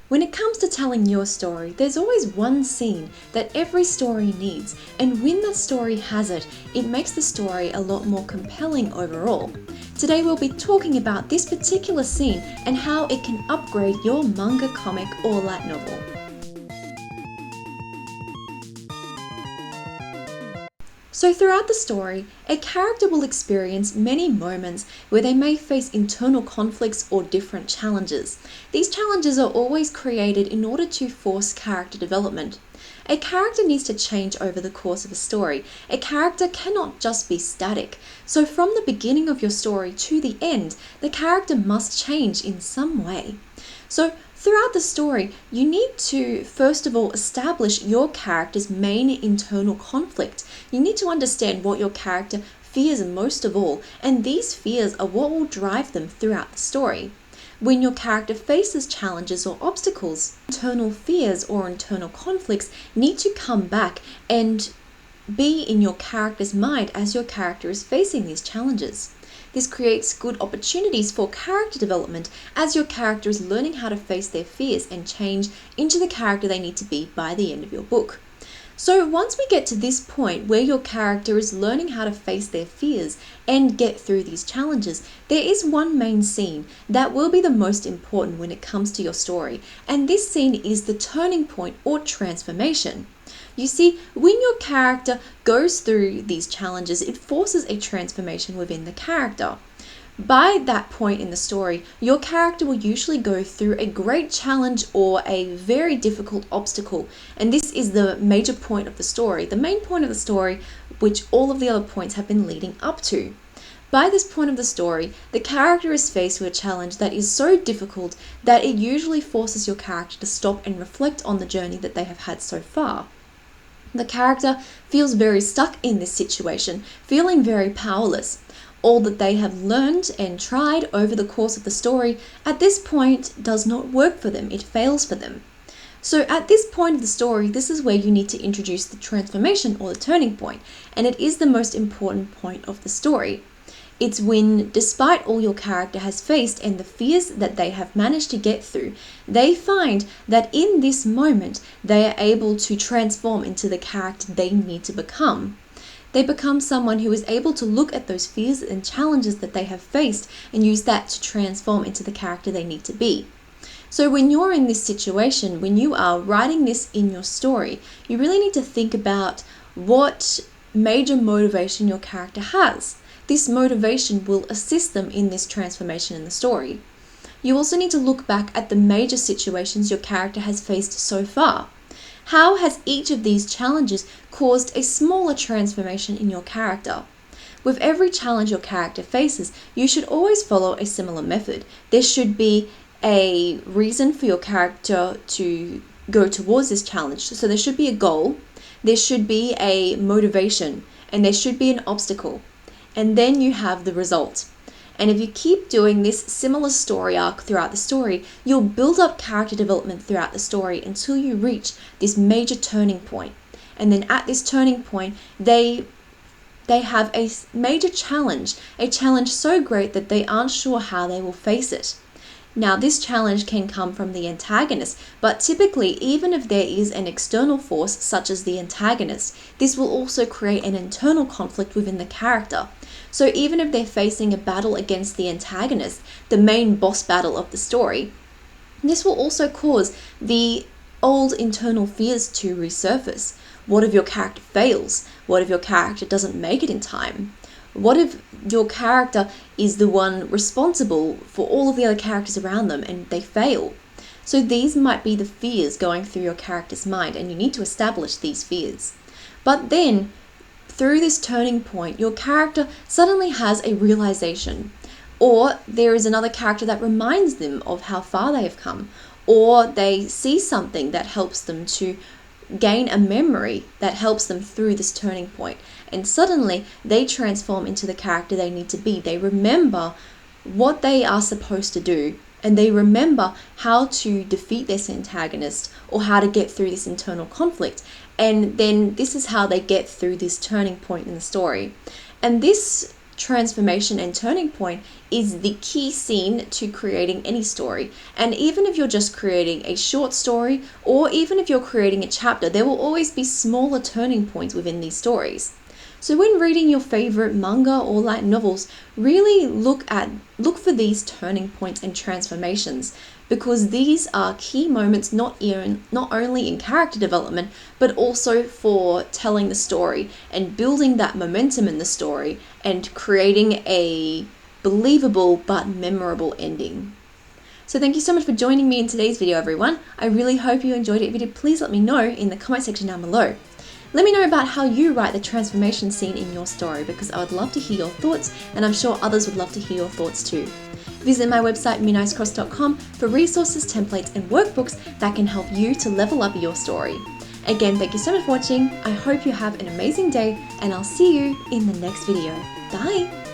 When it comes to telling your story, there's always one scene that every story needs, and when that story has it, it makes the story a lot more compelling overall. Today we'll be talking about this particular scene and how it can upgrade your manga, comic, or light novel. So throughout the story, a character will experience many moments where they may face internal conflicts or different challenges. These challenges are always created in order to force character development. A character needs to change over the course of a story. A character cannot just be static. So from the beginning of your story to the end, the character must change in some way. So throughout the story, you need to first of all establish your character's main internal conflict. You need to understand what your character fears most of all, and these fears are what will drive them throughout the story. When your character faces challenges or obstacles, internal fears or internal conflicts need to come back and be in your character's mind as your character is facing these challenges. This creates good opportunities for character development as your character is learning how to face their fears and change into the character they need to be by the end of your book. So once we get to this point where your character is learning how to face their fears and get through these challenges, there is one main scene that will be the most important when it comes to your story, and this scene is the turning point or transformation. You see, when your character goes through these challenges, it forces a transformation within the character. By that point in the story, your character will usually go through a great challenge or a very difficult obstacle, and this is the major point of the story, the main point of the story, which all of the other points have been leading up to. By this point of the story, the character is faced with a challenge that is so difficult that it usually forces your character to stop and reflect on the journey that they have had so far. The character feels very stuck in this situation, feeling very powerless. All that they have learned and tried over the course of the story at this point does not work for them, it fails for them. So at this point of the story, this is where you need to introduce the transformation or the turning point, and it is the most important point of the story. It's when, despite all your character has faced and the fears that they have managed to get through, they find that in this moment they are able to transform into the character they need to become. They become someone who is able to look at those fears and challenges that they have faced and use that to transform into the character they need to be. So when you're in this situation, when you are writing this in your story, you really need to think about what major motivation your character has. This motivation will assist them in this transformation in the story. You also need to look back at the major situations your character has faced so far. How has each of these challenges caused a smaller transformation in your character? With every challenge your character faces, you should always follow a similar method. There should be a reason for your character to go towards this challenge. So there should be a goal, there should be a motivation, and there should be an obstacle. And then you have the result. And if you keep doing this similar story arc throughout the story, you'll build up character development throughout the story until you reach this major turning point. And then at this turning point, they have a major challenge, a challenge so great that they aren't sure how they will face it. Now, this challenge can come from the antagonist, but typically, even if there is an external force such as the antagonist, this will also create an internal conflict within the character. So even if they're facing a battle against the antagonist, the main boss battle of the story, this will also cause the old internal fears to resurface. What if your character fails? What if your character doesn't make it in time? What if your character is the one responsible for all of the other characters around them and they fail? So these might be the fears going through your character's mind, and you need to establish these fears. But then, through this turning point, your character suddenly has a realization, or there is another character that reminds them of how far they have come, or they see something that helps them to gain a memory that helps them through this turning point, and suddenly they transform into the character they need to be. They remember what they are supposed to do, and they remember how to defeat this antagonist or how to get through this internal conflict, and then this is how they get through this turning point in the story. And this transformation and turning point is the key scene to creating any story. And even if you're just creating a short story, or even if you're creating a chapter, there will always be smaller turning points within these stories. So when reading your favorite manga or light novels, really look for these turning points and transformations, because these are key moments not only in character development, but also for telling the story and building that momentum in the story and creating a believable but memorable ending. So thank you so much for joining me in today's video, everyone. I really hope you enjoyed it. If you did, please let me know in the comment section down below. Let me know about how you write the transformation scene in your story, because I would love to hear your thoughts, and I'm sure others would love to hear your thoughts too. Visit my website midnicecross.com for resources, templates, and workbooks that can help you to level up your story. Again, thank you so much for watching. I hope you have an amazing day, and I'll see you in the next video. Bye!